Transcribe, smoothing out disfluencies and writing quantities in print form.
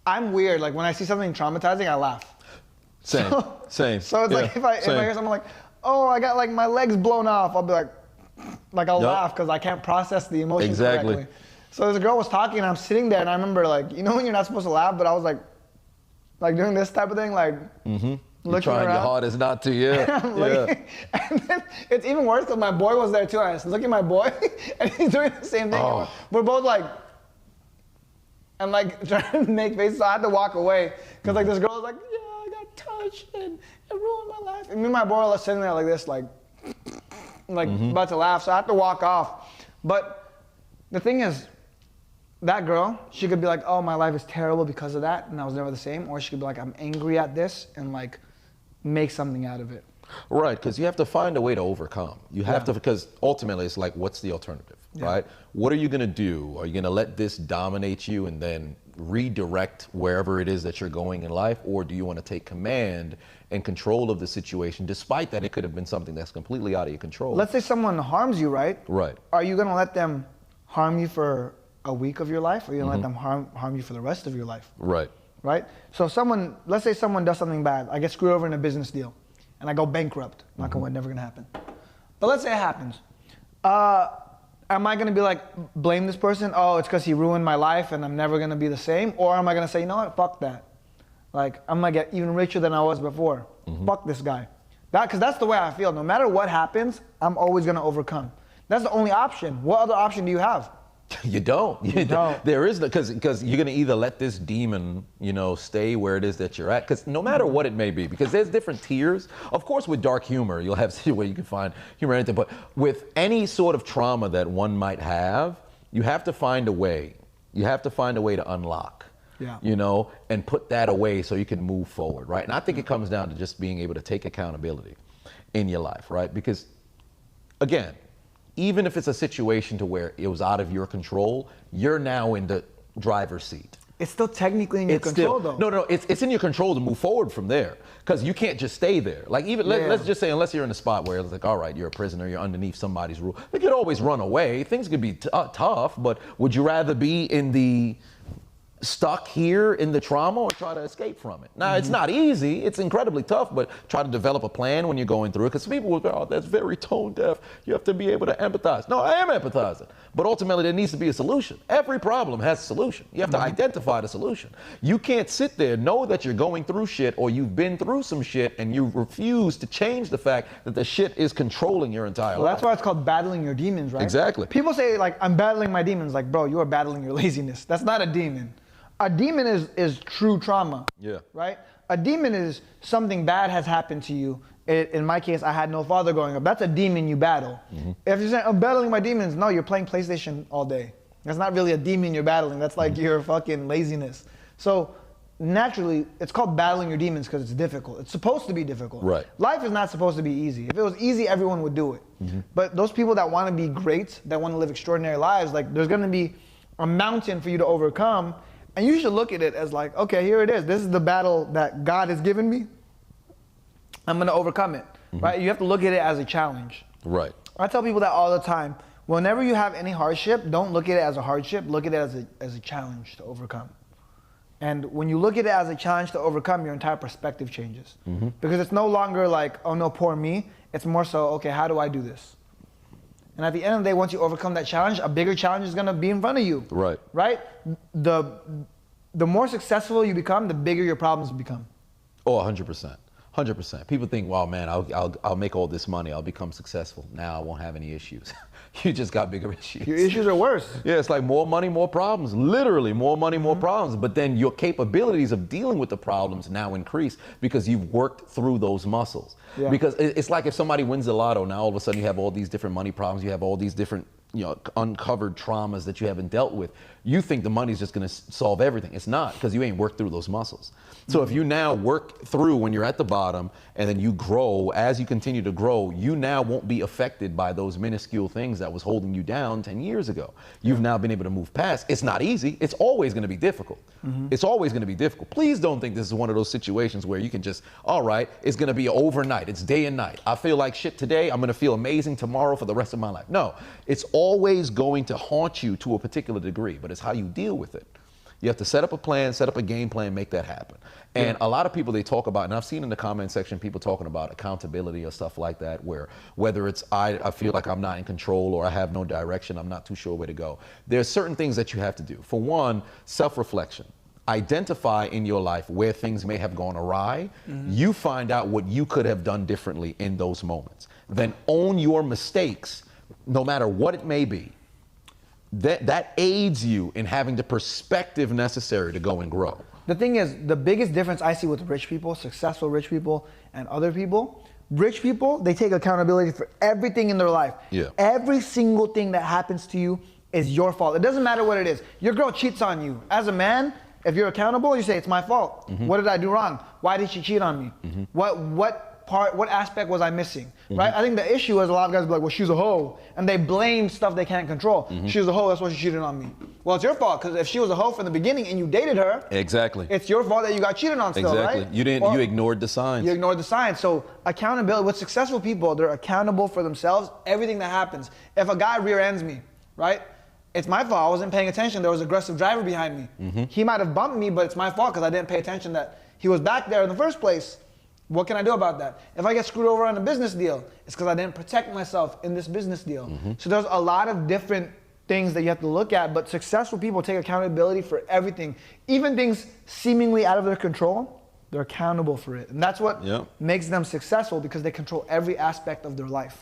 I'm weird. Like when I see something traumatizing, I laugh. Same. So it's like if I hear something like, oh, I got like my legs blown off, I'll be like I'll laugh because I can't process the emotion correctly. So this girl was talking and I'm sitting there and I remember like, you know when you're not supposed to laugh, but I was like doing this type of thing, like You're trying around. your hardest not to, And then it's even worse because my boy was there too. And I was looking at my boy and he's doing the same thing. Oh. We're both like, I'm like trying to make faces, so I had to walk away because like this girl was like, yeah, I got touched and it ruined my life. And me and my boy were sitting there like this, like about to laugh, so I had to walk off. But the thing is, that girl, she could be like, oh, my life is terrible because of that, and I was never the same. Or she could be like, I'm angry at this, and like, make something out of it. Right, because you have to find a way to overcome. You have to, because ultimately it's like, what's the alternative, right? What are you gonna do? Are you gonna let this dominate you and then redirect wherever it is that you're going in life? Or do you wanna take command and control of the situation, despite that it could have been something that's completely out of your control? Let's say someone harms you, right? Right. Are you gonna let them harm you for a week of your life, or you're gonna let them harm you for the rest of your life? Right. Right? So let's say someone does something bad. I get screwed over in a business deal, and I go bankrupt. Knock on wood, never gonna happen. But let's say it happens. Am I gonna be like, blame this person? Oh, it's because he ruined my life and I'm never gonna be the same? Or am I gonna say, you know what, fuck that. Like, I'm gonna get even richer than I was before. Fuck this guy. Because that's the way I feel. No matter what happens, I'm always gonna overcome. That's the only option. What other option do you have? You don't. You don't. There is, because you're gonna either let this demon, stay where it is that you're at. Because no matter what it may be, because there's different tiers. Of course, with dark humor, you'll have where you can find humor in anything. But with any sort of trauma that one might have, you have to find a way. You have to find a way to unlock. And put that away so you can move forward, right? And I think it comes down to just being able to take accountability in your life, right? Because, again, even if it's a situation to where it was out of your control, you're now in the driver's seat. It's still technically in your control, though. No, it's in your control to move forward from there, because you can't just stay there. Like let's just say, unless you're in a spot where it's like, all right, you're a prisoner, you're underneath somebody's rule. You could always run away. Things could be tough, but would you rather be in the stuck here in the trauma or try to escape from it? Now, it's not easy. It's incredibly tough, but try to develop a plan when you're going through it, because people will go, oh, that's very tone deaf. You have to be able to empathize. No, I am empathizing, but ultimately there needs to be a solution. Every problem has a solution. You have to identify the solution. You can't sit there, know that you're going through shit or you've been through some shit and you refuse to change the fact that the shit is controlling your entire life. That's why it's called battling your demons, right? Exactly. People say, like, I'm battling my demons. Like, bro, you are battling your laziness. That's not a demon. A demon is true trauma. Yeah. Right? A demon is something bad has happened to you. In my case, I had no father growing up. That's a demon you battle. If you're saying, I'm battling my demons, no, you're playing PlayStation all day. That's not really a demon you're battling. That's like your fucking laziness. So naturally, it's called battling your demons because it's difficult. It's supposed to be difficult. Right. Life is not supposed to be easy. If it was easy, everyone would do it. But those people that want to be great, that want to live extraordinary lives, like there's going to be a mountain for you to overcome. And you should look at it as like, okay, here it is. This is the battle that God has given me. I'm gonna overcome it, right? You have to look at it as a challenge. Right. I tell people that all the time. Whenever you have any hardship, don't look at it as a hardship. Look at it as a challenge to overcome. And when you look at it as a challenge to overcome, your entire perspective changes. Because it's no longer like, oh no, poor me. It's more so, okay, how do I do this? And at the end of the day, once you overcome that challenge, a bigger challenge is gonna be in front of you. Right. Right? The more successful you become, the bigger your problems become. Oh, 100%. 100%. People think, well, man, I'll make all this money, I'll become successful. Now I won't have any issues. You just got bigger issues. Your issues are worse. Yeah, it's like more money, more problems. Literally, more money, more problems. But then your capabilities of dealing with the problems now increase because you've worked through those muscles. Yeah. Because it's like if somebody wins the lotto, now all of a sudden you have all these different money problems, you have all these different uncovered traumas that you haven't dealt with. You think the money's just gonna solve everything. It's not, because you ain't worked through those muscles. So if you now work through when you're at the bottom and then you grow, as you continue to grow, you now won't be affected by those minuscule things that was holding you down 10 years ago. You've now been able to move past. It's not easy. It's always gonna be difficult. It's always gonna be difficult. Please don't think this is one of those situations where you can just, all right, it's gonna be overnight. It's day and night. I feel like shit today. I'm gonna feel amazing tomorrow for the rest of my life. No, it's always going to haunt you to a particular degree, but it's how you deal with it. You have to set up a plan, set up a game plan, make that happen. And a lot of people, they talk about, and I've seen in the comment section people talking about accountability or stuff like that, where whether it's I feel like I'm not in control or I have no direction, I'm not too sure where to go. There's certain things that you have to do. For one, self-reflection. Identify in your life where things may have gone awry. You find out what you could have done differently in those moments. Then own your mistakes, no matter what it may be. That aids you in having the perspective necessary to go and grow. The thing is, the biggest difference I see with rich people, successful rich people, and other people, rich people, they take accountability for everything in their life. Yeah. Every single thing that happens to you is your fault. It doesn't matter what it is. Your girl cheats on you. As a man, if you're accountable, you say, it's my fault. What did I do wrong? Why did she cheat on me? What aspect was I missing, right? I think the issue is a lot of guys be like, well, she's a hoe, and they blame stuff they can't control. She's a hoe, that's why she cheated on me. Well, it's your fault, because if she was a hoe from the beginning and you dated her, exactly, it's your fault that you got cheated on still, exactly. Right? You ignored the signs. You ignored the signs. So accountability, with successful people, they're accountable for themselves, everything that happens. If a guy rear ends me, right? It's my fault, I wasn't paying attention, there was an aggressive driver behind me. He might have bumped me, but it's my fault because I didn't pay attention that he was back there in the first place. What can I do about that? If I get screwed over on a business deal, it's because I didn't protect myself in this business deal. So there's a lot of different things that you have to look at, but successful people take accountability for everything. Even things seemingly out of their control, they're accountable for it. And that's what makes them successful, because they control every aspect of their life.